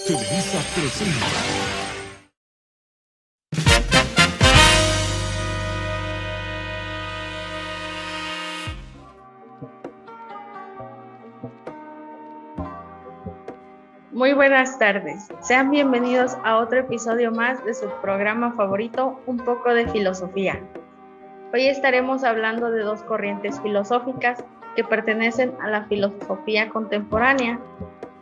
Televisa presenta. Muy buenas tardes, sean bienvenidos a otro episodio más de su programa favorito, Un poco de filosofía. Hoy estaremos hablando de dos corrientes filosóficas que pertenecen a la filosofía contemporánea,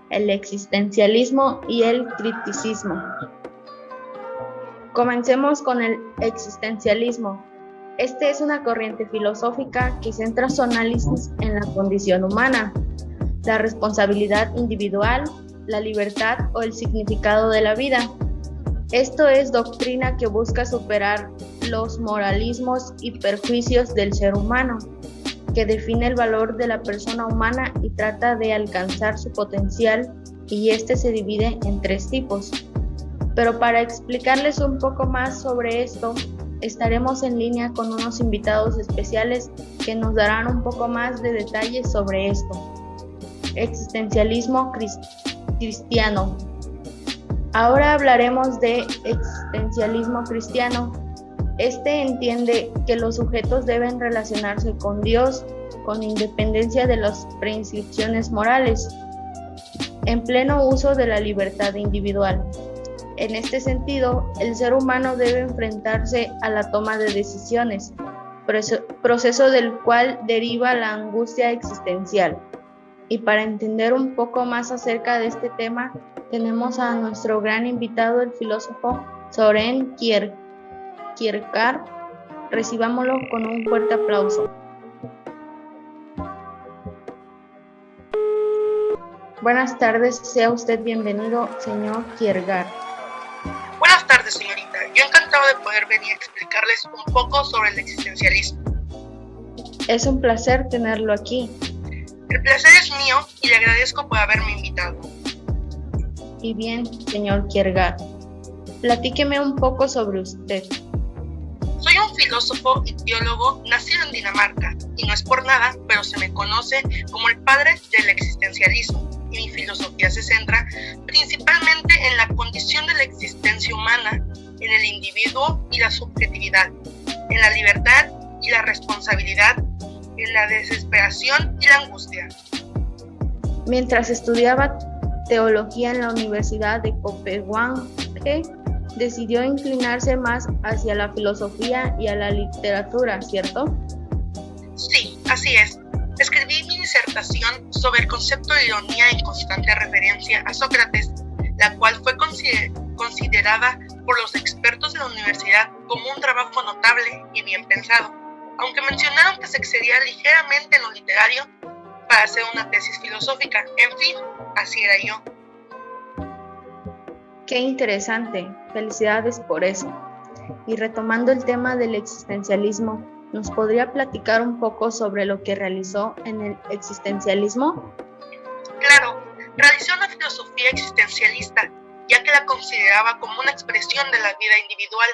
el existencialismo y el criticismo. Comencemos con el existencialismo. Este es una corriente filosófica que centra su análisis en la condición humana, la responsabilidad individual, la libertad o el significado de la vida. Esto es doctrina que busca superar los moralismos y prejuicios del ser humano, que define el valor de la persona humana y trata de alcanzar su potencial, y este se divide en tres tipos. Pero para explicarles un poco más sobre esto, estaremos en línea con unos invitados especiales que nos darán un poco más de detalles sobre esto. Existencialismo cristiano. Ahora hablaremos de existencialismo cristiano. Este entiende que los sujetos deben relacionarse con Dios con independencia de las prescripciones morales, en pleno uso de la libertad individual. En este sentido, el ser humano debe enfrentarse a la toma de decisiones, proceso del cual deriva la angustia existencial. Y para entender un poco más acerca de este tema, tenemos a nuestro gran invitado, el filósofo Søren Kierkegaard. Recibámoslo con un fuerte aplauso. Buenas tardes, sea usted bienvenido, señor Kierkegaard. Buenas tardes, señorita. Yo encantado de poder venir a explicarles un poco sobre el existencialismo. Es un placer tenerlo aquí. El placer es mío y le agradezco por haberme invitado. Y bien, señor Kierkegaard, platíqueme un poco sobre usted. Soy un filósofo y teólogo nacido en Dinamarca, y no es por nada, pero se me conoce como el padre del existencialismo, y mi filosofía se centra principalmente en la condición de la existencia humana, en el individuo y la subjetividad, en la libertad y la responsabilidad, en la desesperación y la angustia. Mientras estudiaba teología en la Universidad de Copenhague, decidió inclinarse más hacia la filosofía y a la literatura, ¿cierto? Sí, así es. Escribí mi disertación sobre el concepto de ironía en constante referencia a Sócrates, la cual fue considerada por los expertos de la universidad como un trabajo notable y bien pensado, aunque mencionaron que se excedía ligeramente en lo literario para hacer una tesis filosófica. En fin, así era yo. Qué interesante, felicidades por eso. Y retomando el tema del existencialismo, ¿nos podría platicar un poco sobre lo que realizó en el existencialismo? Claro, realicé una filosofía existencialista, ya que la consideraba como una expresión de la vida individual,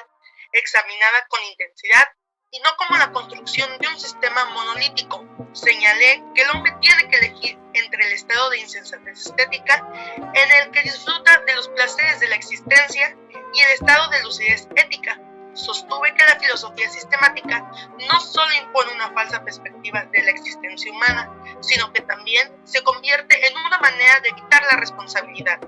examinada con intensidad y no como la construcción de un sistema monolítico. Señalé que el hombre tiene que elegir entre el estado de insensatez estética, en el que disfruta de los placeres de la existencia, y el estado de lucidez ética. Sostuve que la filosofía sistemática no solo impone una falsa perspectiva de la existencia humana, sino que también se convierte en una manera de evitar la responsabilidad.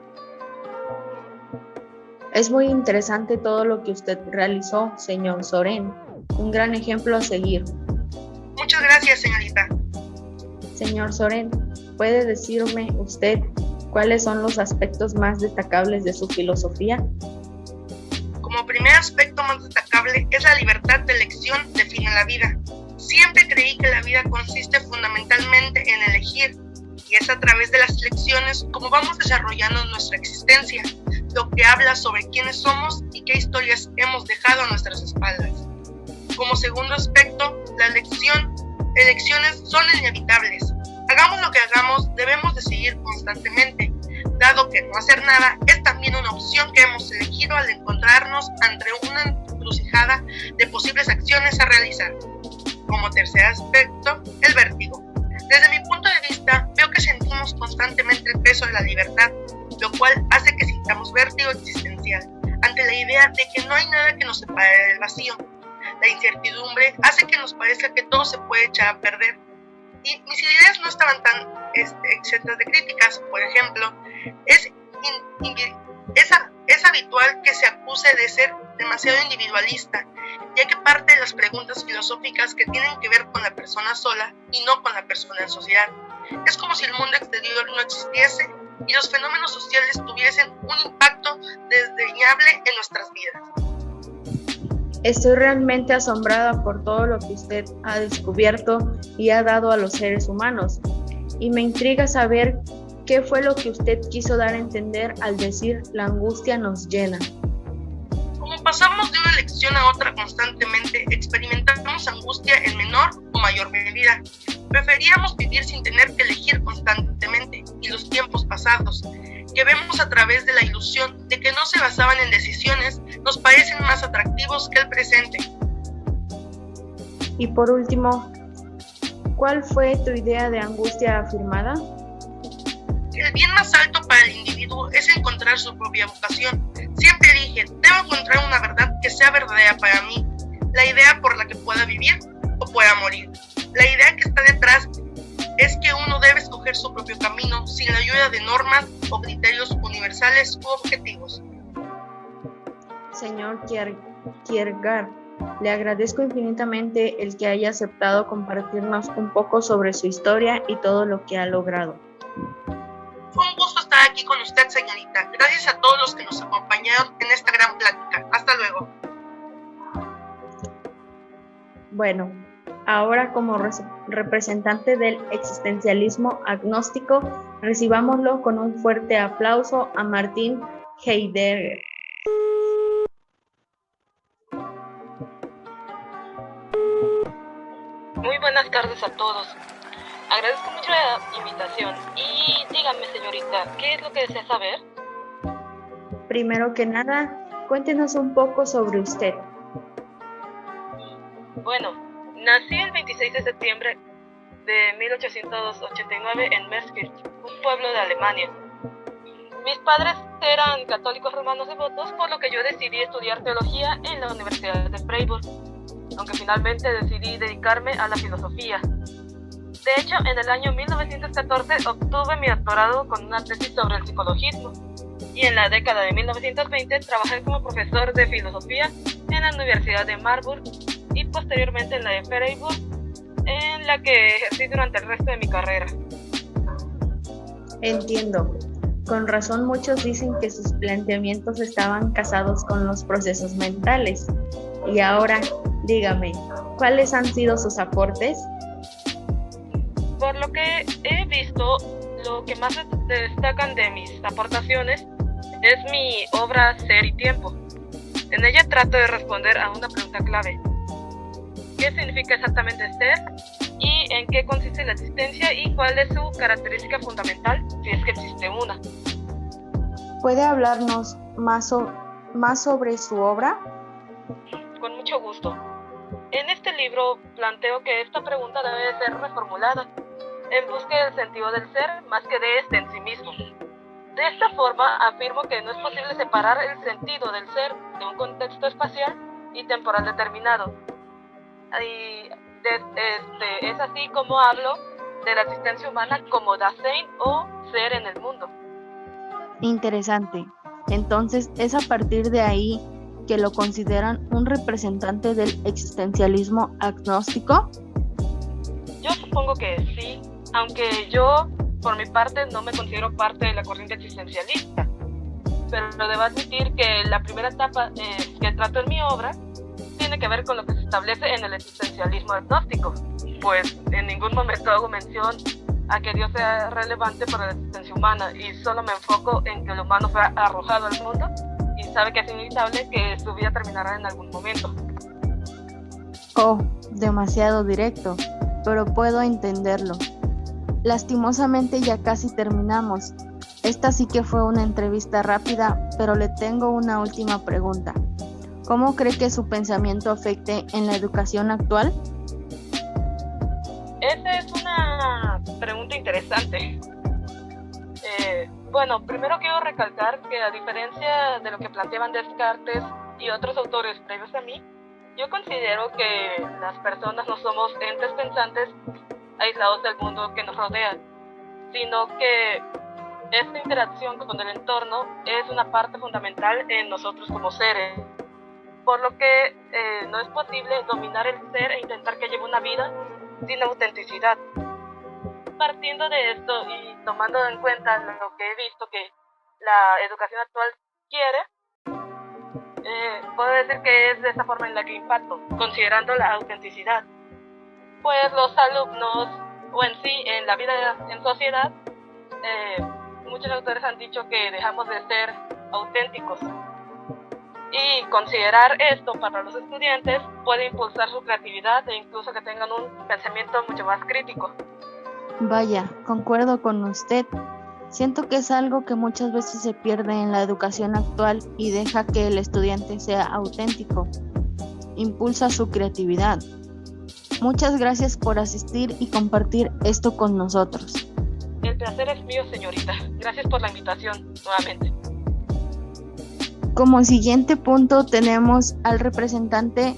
Es muy interesante todo lo que usted realizó, señor Søren. Un gran ejemplo a seguir. Muchas gracias, señorita. Señor Søren, ¿puede decirme usted cuáles son los aspectos más destacables de su filosofía? Como primer aspecto más destacable es la libertad de elección define la vida. Siempre creí que la vida consiste fundamentalmente en elegir, y es a través de las elecciones como vamos desarrollando nuestra existencia, lo que habla sobre quiénes somos y qué historias hemos dejado a nuestras espaldas. Como segundo aspecto, las elecciones son inevitables. Hagamos lo que hagamos, debemos decidir constantemente, dado que no hacer nada es también una opción que hemos elegido al encontrarnos ante una encrucijada de posibles acciones a realizar. Como tercer aspecto, el vértigo. Desde mi punto de vista, veo que sentimos constantemente el peso de la libertad, lo cual hace que sintamos vértigo existencial ante la idea de que no hay nada que nos separe del vacío. La incertidumbre hace que nos parezca que todo se puede echar a perder. Y mis ideas no estaban tan exentas de críticas. Por ejemplo, es habitual que se acuse de ser demasiado individualista, ya que parte de las preguntas filosóficas que tienen que ver con la persona sola y no con la persona en sociedad. Es como si el mundo exterior no existiese y los fenómenos sociales tuviesen un impacto desdeñable en nuestras vidas. Estoy realmente asombrada por todo lo que usted ha descubierto y ha dado a los seres humanos, y me intriga saber qué fue lo que usted quiso dar a entender al decir la angustia nos llena. Como pasamos de una lección a otra constantemente, experimentamos angustia en menor o mayor medida. Preferíamos vivir sin tener que elegir constantemente, y los tiempos pasados, que vemos a través de la ilusión de que no se basaban en decisiones, nos parecen más atractivos que el presente. Y por último, ¿cuál fue tu idea de angustia afirmada? El bien más alto para el individuo es encontrar su propia vocación. Siempre dije, debo encontrar una verdad que sea verdadera para mí, la idea por la que pueda vivir o pueda morir. La idea que está detrás es que uno debe escoger su propio camino sin la ayuda de normas o criterios universales u objetivos. Señor Kierkegaard, le agradezco infinitamente el que haya aceptado compartirnos un poco sobre su historia y todo lo que ha logrado. Fue un gusto estar aquí con usted, señorita. Gracias a todos los que nos acompañaron en esta gran plática. Hasta luego. Bueno, ahora como representante del existencialismo agnóstico, recibámoslo con un fuerte aplauso a Martin Heidegger. Muy buenas tardes a todos. Agradezco mucho la invitación y dígame, señorita, ¿qué es lo que desea saber? Primero que nada, cuéntenos un poco sobre usted. Bueno, nací el 26 de septiembre de 1889 en Meskirch, un pueblo de Alemania. Mis padres eran católicos romanos devotos, por lo que yo decidí estudiar teología en la Universidad de Freiburg, aunque finalmente decidí dedicarme a la filosofía. De hecho, en el año 1914 obtuve mi doctorado con una tesis sobre el psicologismo, y en la década de 1920 trabajé como profesor de filosofía en la Universidad de Marburg y posteriormente en la de Freiburg, en la que ejercí durante el resto de mi carrera. Entiendo. Con razón muchos dicen que sus planteamientos estaban casados con los procesos mentales. Y ahora, dígame, ¿cuáles han sido sus aportes? Por lo que he visto, lo que más destacan de mis aportaciones es mi obra Ser y Tiempo. En ella trato de responder a una pregunta clave. ¿Qué significa exactamente ser? ¿Y en qué consiste la existencia? ¿Y cuál es su característica fundamental, si es que existe una? ¿Puede hablarnos más sobre su obra? Con mucho gusto. En este libro planteo que esta pregunta debe ser reformulada en busca del sentido del ser más que de este en sí mismo. De esta forma afirmo que no es posible separar el sentido del ser de un contexto espacial y temporal determinado. Y es así como hablo de la existencia humana como Dasein o ser en el mundo. Interesante. Entonces, ¿es a partir de ahí que lo consideran un representante del existencialismo agnóstico? Yo supongo que sí, aunque yo, por mi parte, no me considero parte de la corriente existencialista. Pero debo admitir que la primera etapa que trato en mi obra tiene que ver con lo que se establece en el existencialismo agnóstico, pues en ningún momento hago mención a que Dios sea relevante para la existencia humana y solo me enfoco en que el humano fue arrojado al mundo y sabe que es inevitable que su vida terminará en algún momento. Oh, demasiado directo, pero puedo entenderlo. Lastimosamente ya casi terminamos. Esta sí que fue una entrevista rápida, pero le tengo una última pregunta. ¿Cómo cree que su pensamiento afecte en la educación actual? Esa es una pregunta interesante. Bueno, primero quiero recalcar que a diferencia de lo que planteaban Descartes y otros autores previos a mí, yo considero que las personas no somos entes pensantes aislados del mundo que nos rodea, sino que esta interacción con el entorno es una parte fundamental en nosotros como seres, por lo que no es posible dominar el ser e intentar que lleve una vida sin autenticidad. Partiendo de esto y tomando en cuenta lo que he visto que la educación actual quiere, puedo decir que es de esa forma en la que impacto, considerando la autenticidad. Pues los alumnos, o en sí, en la vida en sociedad, muchos autores han dicho que dejamos de ser auténticos. Y considerar esto para los estudiantes puede impulsar su creatividad e incluso que tengan un pensamiento mucho más crítico. Vaya, concuerdo con usted. Siento que es algo que muchas veces se pierde en la educación actual y deja que el estudiante sea auténtico. Impulsa su creatividad. Muchas gracias por asistir y compartir esto con nosotros. El placer es mío, señorita. Gracias por la invitación nuevamente. Como siguiente punto tenemos al representante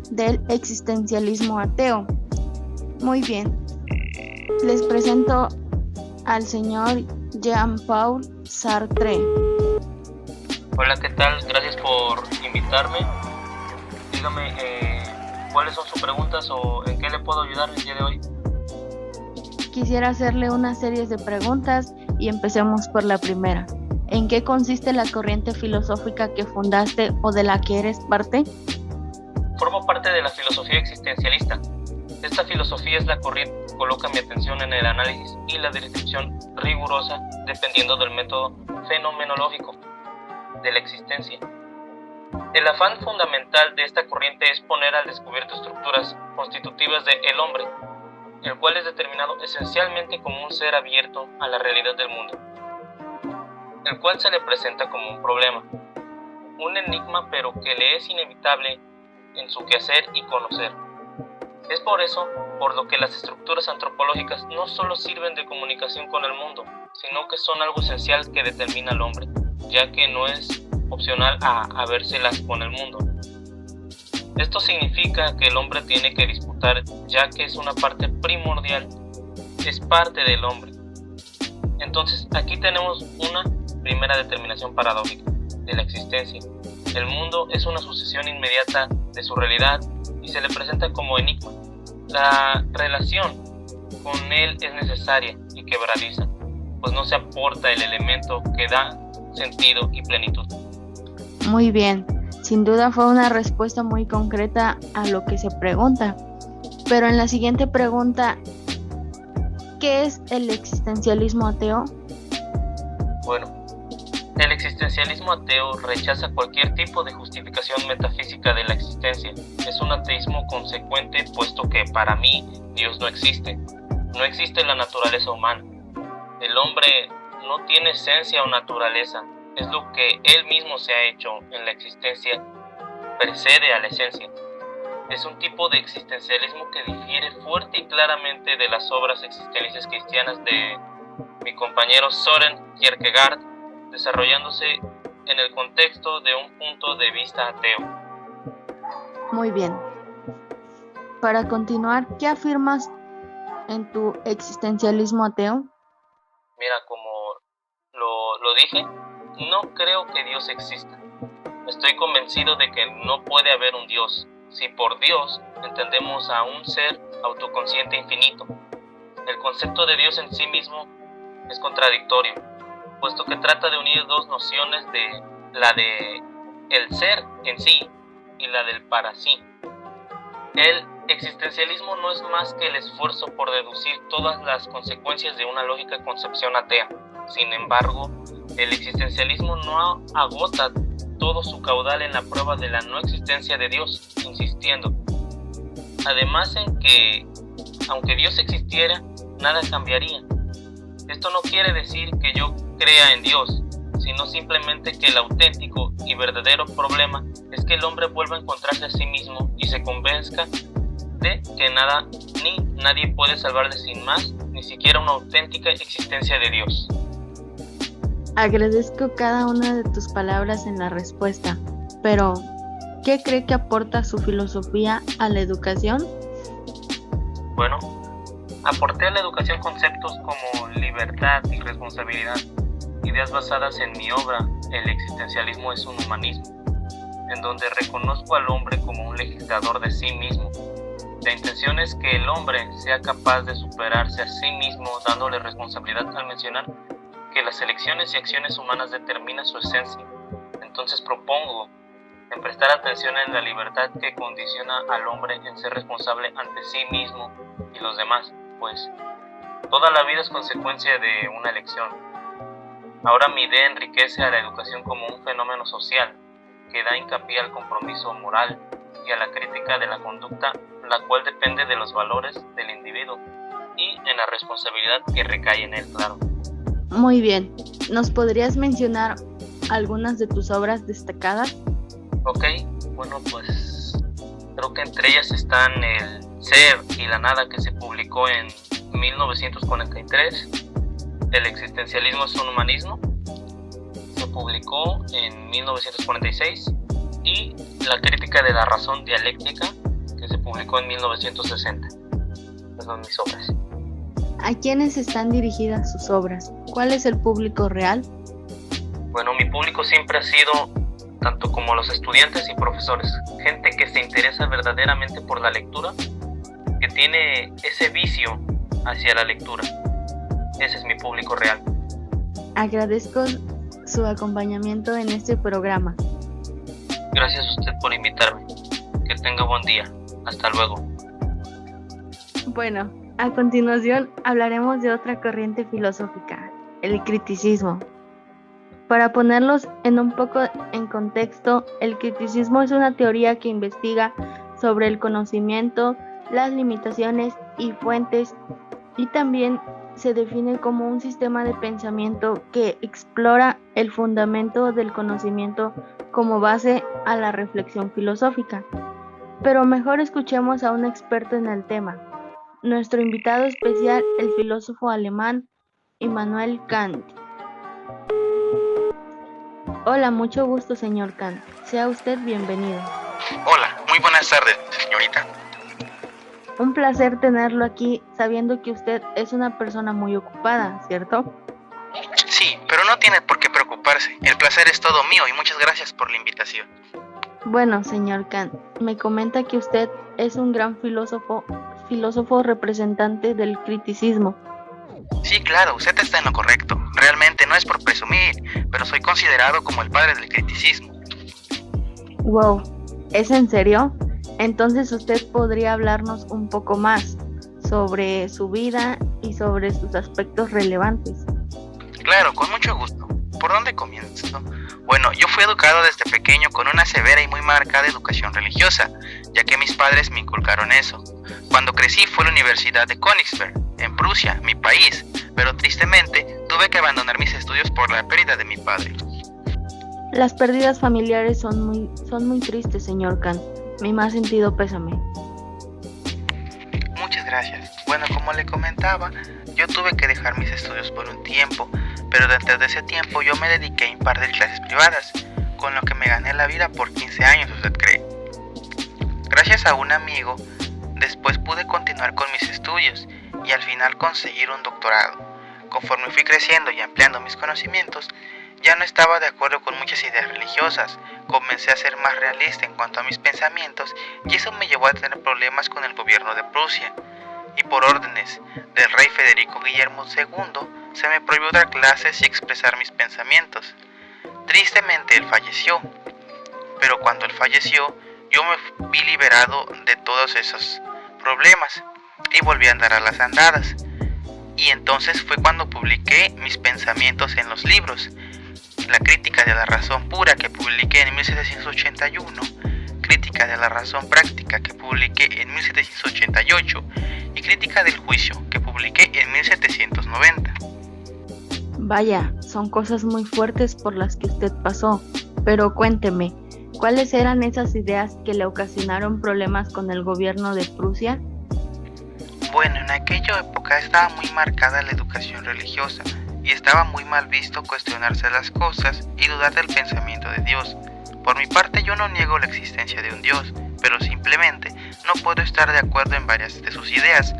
del existencialismo ateo. Muy bien, les presento al señor Jean-Paul Sartre. Hola, ¿qué tal? Gracias por invitarme. Dígame, ¿cuáles son sus preguntas o en qué le puedo ayudar el día de hoy? Quisiera hacerle una serie de preguntas y empecemos por la primera. ¿En qué consiste la corriente filosófica que fundaste o de la que eres parte? Formo parte de la filosofía existencialista. Esta filosofía es la corriente que coloca mi atención en el análisis y la descripción rigurosa dependiendo del método fenomenológico de la existencia. El afán fundamental de esta corriente es poner al descubierto estructuras constitutivas del hombre, el cual es determinado esencialmente como un ser abierto a la realidad del mundo, el cual se le presenta como un problema, un enigma, pero que le es inevitable en su quehacer y conocer. Es por eso por lo que las estructuras antropológicas no solo sirven de comunicación con el mundo, sino que son algo esencial que determina al hombre, ya que no es opcional a vérselas con el mundo. Esto significa que el hombre tiene que disputar, ya que es una parte primordial, es parte del hombre. Entonces, aquí tenemos una primera determinación paradójica de la existencia. El mundo es una sucesión inmediata de su realidad y se le presenta como enigma. La relación con él es necesaria y quebradiza, pues no se aporta el elemento que da sentido y plenitud. Muy bien, sin duda fue una respuesta muy concreta a lo que se pregunta. Pero en la siguiente pregunta, ¿qué es el existencialismo ateo? Bueno, el existencialismo ateo rechaza cualquier tipo de justificación metafísica de la existencia. Es un ateísmo consecuente, puesto que para mí Dios no existe. No existe la naturaleza humana. El hombre no tiene esencia o naturaleza. Es lo que él mismo se ha hecho en la existencia, precede a la esencia. Es un tipo de existencialismo que difiere fuerte y claramente de las obras existencialistas cristianas de mi compañero Søren Kierkegaard, desarrollándose en el contexto de un punto de vista ateo. Muy bien. Para continuar, ¿qué afirmas en tu existencialismo ateo? Mira, como lo dije, no creo que Dios exista. Estoy convencido de que no puede haber un Dios. Si por Dios entendemos a un ser autoconsciente infinito, el concepto de Dios en sí mismo es contradictorio, puesto que trata de unir dos nociones, de la de el ser en sí y la del para sí. El existencialismo no es más que el esfuerzo por deducir todas las consecuencias de una lógica concepción atea. Sin embargo, el existencialismo no agota todo su caudal en la prueba de la no existencia de Dios, insistiendo, además, en que, aunque Dios existiera, nada cambiaría. Esto no quiere decir que yo crea en Dios, sino simplemente que el auténtico y verdadero problema es que el hombre vuelva a encontrarse a sí mismo y se convenzca de que nada ni nadie puede salvarle sin más, ni siquiera una auténtica existencia de Dios. Agradezco cada una de tus palabras en la respuesta, pero ¿qué cree que aporta su filosofía a la educación? Bueno, aporté a la educación conceptos como libertad y responsabilidad, ideas basadas en mi obra, El existencialismo es un humanismo, en donde reconozco al hombre como un legislador de sí mismo. La intención es que el hombre sea capaz de superarse a sí mismo, dándole responsabilidad al mencionar que las elecciones y acciones humanas determinan su esencia. Entonces propongo en prestar atención en la libertad que condiciona al hombre en ser responsable ante sí mismo y los demás, pues toda la vida es consecuencia de una elección. Ahora mi idea enriquece a la educación como un fenómeno social que da hincapié al compromiso moral y a la crítica de la conducta, la cual depende de los valores del individuo y en la responsabilidad que recae en él, claro. Muy bien, ¿nos podrías mencionar algunas de tus obras destacadas? Ok, bueno, pues creo que entre ellas están El ser y la nada, que se publicó en 1943, El existencialismo es un humanismo, se publicó en 1946, y La crítica de la razón dialéctica, que se publicó en 1960. Esas son mis obras. ¿A quiénes están dirigidas sus obras? ¿Cuál es el público real? Bueno, mi público siempre ha sido tanto como los estudiantes y profesores, gente que se interesa verdaderamente por la lectura, que tiene ese vicio hacia la lectura. Ese es mi público real. Agradezco su acompañamiento en este programa. Gracias a usted por invitarme. Que tenga buen día. Hasta luego. Bueno, a continuación hablaremos de otra corriente filosófica, el criticismo. Para ponerlos un poco en contexto, el criticismo es una teoría que investiga sobre el conocimiento, las limitaciones y fuentes, y también se define como un sistema de pensamiento que explora el fundamento del conocimiento como base a la reflexión filosófica. Pero mejor escuchemos a un experto en el tema, nuestro invitado especial, el filósofo alemán Immanuel Kant. Hola, mucho gusto, señor Kant. Sea usted bienvenido. Hola, muy buenas tardes, señorita. Un placer tenerlo aquí, sabiendo que usted es una persona muy ocupada, ¿cierto? Sí, pero no tiene por qué preocuparse. El placer es todo mío y muchas gracias por la invitación. Bueno, señor Kant, me comenta que usted es un gran filósofo representante del criticismo. Sí, claro, usted está en lo correcto. Realmente no es por presumir, pero soy considerado como el padre del criticismo. Wow, ¿es en serio? Entonces usted podría hablarnos un poco más sobre su vida y sobre sus aspectos relevantes. Claro, con mucho gusto. ¿Por dónde comienzo? Bueno, yo fui educado desde pequeño con una severa y muy marcada educación religiosa, ya que mis padres me inculcaron eso. Cuando crecí fue a la Universidad de Königsberg, en Prusia, mi país, pero tristemente tuve que abandonar mis estudios por la pérdida de mi padre. Las pérdidas familiares son muy tristes, señor Kant. Mi más sentido pésame. Muchas gracias. Bueno, como le comentaba, yo tuve que dejar mis estudios por un tiempo, pero dentro de ese tiempo yo me dediqué a impartir clases privadas, con lo que me gané la vida por 15 años, ¿usted cree? Gracias a un amigo, después pude continuar con mis estudios y al final conseguir un doctorado. Conforme fui creciendo y ampliando mis conocimientos, ya no estaba de acuerdo con muchas ideas religiosas, comencé a ser más realista en cuanto a mis pensamientos y eso me llevó a tener problemas con el gobierno de Prusia. Y por órdenes del rey Federico Guillermo II, se me prohibió dar clases y expresar mis pensamientos. Tristemente él falleció, pero cuando él falleció, yo me vi liberado de todos esos problemas y volví a andar a las andadas. Y entonces fue cuando publiqué mis pensamientos en los libros. La crítica de la razón pura, que publiqué en 1781, crítica de la razón práctica, que publiqué en 1788, y crítica del juicio, que publiqué en 1790. Vaya, son cosas muy fuertes por las que usted pasó, pero cuénteme, ¿cuáles eran esas ideas que le ocasionaron problemas con el gobierno de Prusia? Bueno, en aquella época estaba muy marcada la educación religiosa y estaba muy mal visto cuestionarse las cosas y dudar del pensamiento de Dios. Por mi parte, yo no niego la existencia de un Dios, pero simplemente no puedo estar de acuerdo en varias de sus ideas.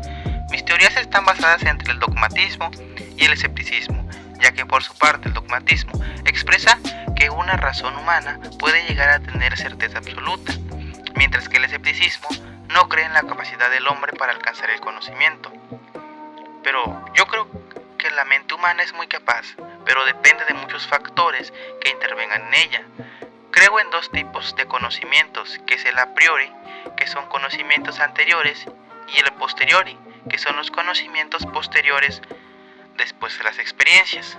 Mis teorías están basadas entre el dogmatismo y el escepticismo, ya que por su parte el dogmatismo expresa que una razón humana puede llegar a tener certeza absoluta, mientras que el escepticismo no cree en la capacidad del hombre para alcanzar el conocimiento. Pero yo creo que la mente humana es muy capaz, pero depende de muchos factores que intervengan en ella. Creo en dos tipos de conocimientos, que es el a priori, que son conocimientos anteriores, y el posteriori, que son los conocimientos posteriores después de las experiencias.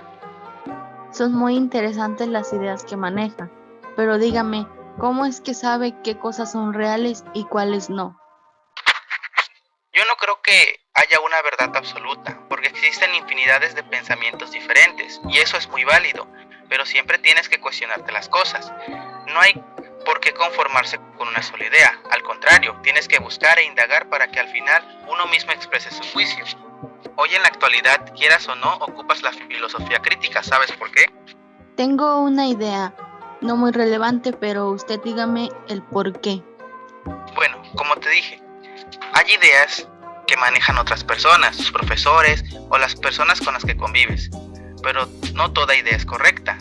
Son muy interesantes las ideas que maneja, pero dígame, ¿cómo es que sabe qué cosas son reales y cuáles no? Yo no creo que haya una verdad absoluta, porque existen infinidades de pensamientos diferentes, y eso es muy válido, pero siempre tienes que cuestionarte las cosas. No hay por qué conformarse con una sola idea, al contrario, tienes que buscar e indagar para que al final uno mismo exprese su juicio. Hoy en la actualidad, quieras o no, ocupas la filosofía crítica, ¿sabes por qué? Tengo una idea, no muy relevante, pero usted dígame el por qué. Bueno, como te dije, hay ideas que manejan otras personas, sus profesores o las personas con las que convives, pero no toda idea es correcta,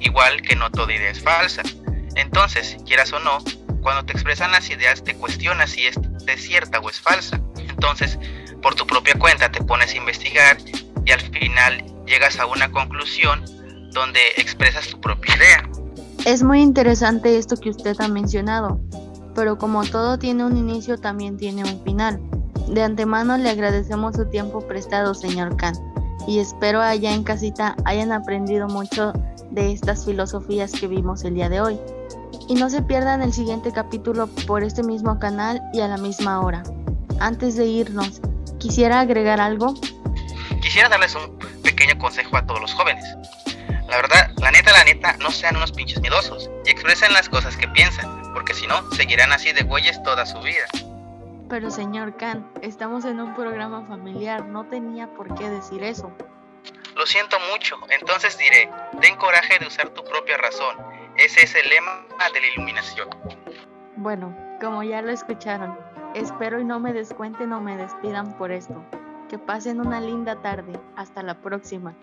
igual que no toda idea es falsa. Entonces, quieras o no, cuando te expresan las ideas te cuestionas si es cierta o es falsa. Entonces, por tu propia cuenta te pones a investigar y al final llegas a una conclusión donde expresas tu propia idea. Es muy interesante esto que usted ha mencionado, pero como todo tiene un inicio, también tiene un final. De antemano le agradecemos su tiempo prestado, señor Kant, y espero allá en casita hayan aprendido mucho de estas filosofías que vimos el día de hoy. Y no se pierdan el siguiente capítulo por este mismo canal y a la misma hora. Antes de irnos, ¿quisiera agregar algo? Quisiera darles un pequeño consejo a todos los jóvenes. La verdad, la neta, no sean unos pinches miedosos y expresen las cosas que piensan, porque si no, seguirán así de güeyes toda su vida. Pero señor Kant, estamos en un programa familiar, no tenía por qué decir eso. Lo siento mucho, entonces diré, ten coraje de usar tu propia razón. Ese es el lema de la iluminación. Bueno, como ya lo escucharon, espero y no me descuenten o me despidan por esto. Que pasen una linda tarde. Hasta la próxima.